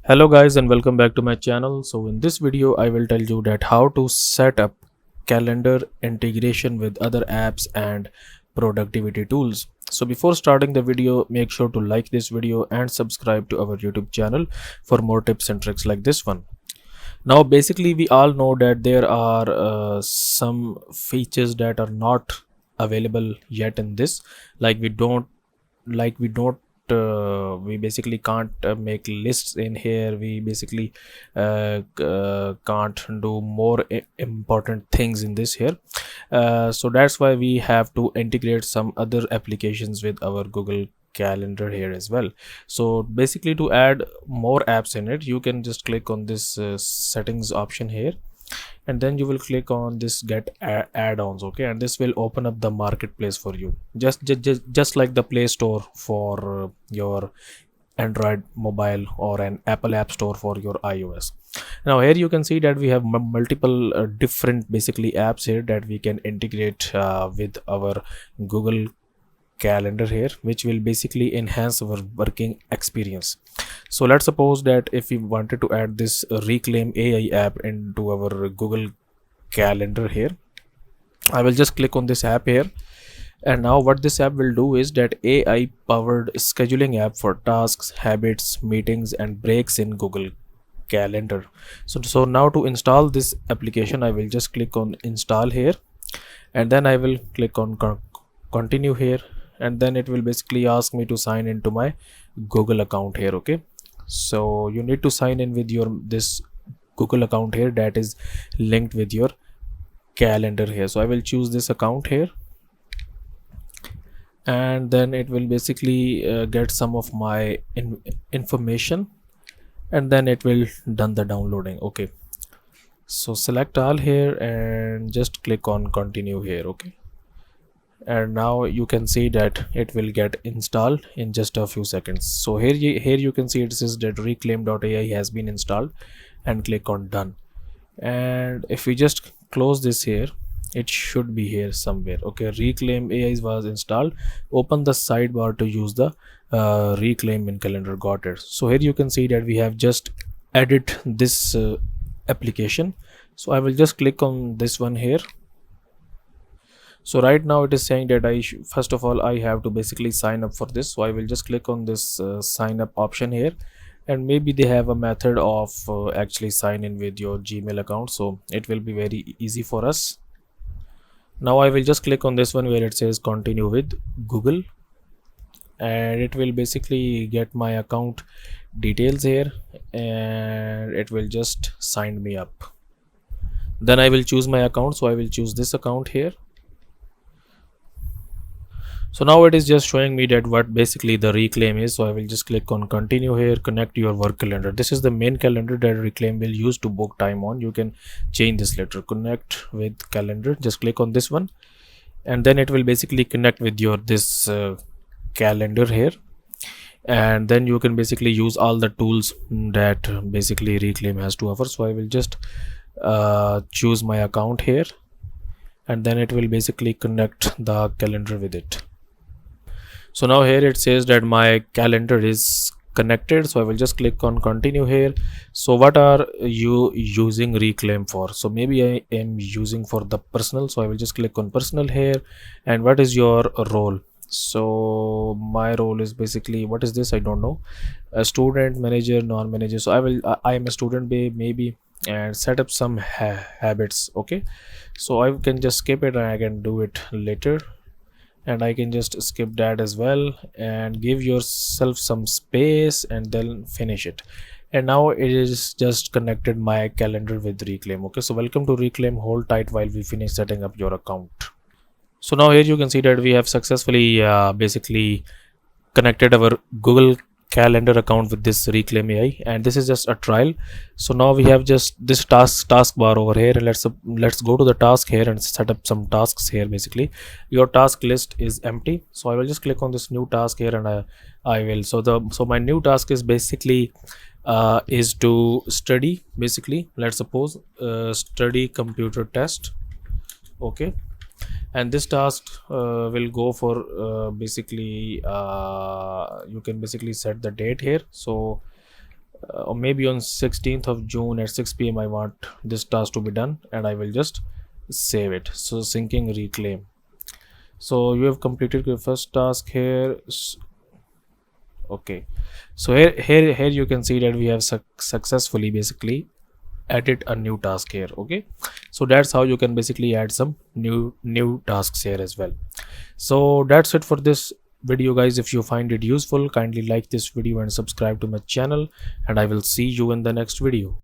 Hello guys and welcome back to my channel. So in this video I will tell you that how to set up calendar integration with other apps and productivity tools. So before starting the video, make sure to like this video and subscribe to our YouTube channel for more tips and tricks like this one. Now basically we all know that there are some features that are not available yet in this, like we don't we basically can't make lists in here. We basically can't do more important things in this here. So that's why we have to integrate some other applications with our Google Calendar here as well. So basically to add more apps in it, you can just click on this settings option here, and then you will click on this get add-ons. Okay, and this will open up the marketplace for you, just like the Play Store for your Android mobile or an Apple App Store for your iOS. Now here you can see that we have multiple different basically apps here that we can integrate with our Google Calendar here, which will basically enhance our working experience. So let's suppose that if we wanted to add this Reclaim AI app into our Google Calendar here, I will just click on this app here. And now what this app will do is that AI powered scheduling app for tasks, habits, meetings and breaks in Google Calendar. So now to install this application, I will just click on install here, and then I will click on continue here, and then it will basically ask me to sign into my Google account here. Okay, so you need to sign in with your this Google account here that is linked with your calendar here. So I will choose this account here, and then it will basically get some of my information, and then it will done the downloading. Okay, so select all here and just click on continue here. Okay, and now you can see that it will get installed in just a few seconds. So here you can see it says that reclaim.ai has been installed, and click on done. And if we just close this here, it should be here somewhere. Okay, reclaim ai was installed. Open the sidebar to use the reclaim in calendar. Got it. So here you can see that we have just added this application. So I will just click on this one here. So right now it is saying that first of all I have to basically sign up for this. So I will just click on this sign up option here, and maybe they have a method of actually sign in with your Gmail account, so it will be very easy for us. Now I will just click on this one where it says continue with Google, and it will basically get my account details here, and it will just sign me up. Then I will choose my account, so I will choose this account here. So now it is just showing me that what basically the Reclaim is. So I will just click on continue here. Connect your work calendar. This is the main calendar that Reclaim will use to book time on. You can change this later. Connect with calendar. Just click on this one, and then it will basically connect with your this calendar here, and then you can basically use all the tools that basically Reclaim has to offer. So I will just choose my account here, and then it will basically connect the calendar with it. So now here it says that my calendar is connected. So I will just click on continue here. So what are you using Reclaim for? So maybe I am using for the personal, so I will just click on personal here. And what is your role? So my role is basically, what is this? I don't know. A student, manager, non-manager. So I am a student maybe, and set up some habits. Okay, so I can just skip it and I can do it later, and I can just skip that as well, and give yourself some space and then finish it. And now it is just connected my calendar with Reclaim. Okay, so welcome to Reclaim. Hold tight while we finish setting up your account. So now here you can see that we have successfully basically connected our Google Calendar account with this Reclaim AI, and this is just a trial. So now we have just this taskbar over here, and let's go to the task here and set up some tasks here. Basically your task list is empty, so I will just click on this new task here, and I will so my new task is basically is to study. Basically, let's suppose study computer test. Okay, and this task will go for basically you can basically set the date here. So or maybe on 16th of June at 6 p.m. I want this task to be done, and I will just save it. So syncing reclaim. So you have completed your first task here. Okay, so here you can see that we have successfully basically added a new task here. Okay, so that's how you can basically add some new tasks here as well. So that's it for this video, guys. If you find it useful, kindly like this video and subscribe to my channel, and I will see you in the next video.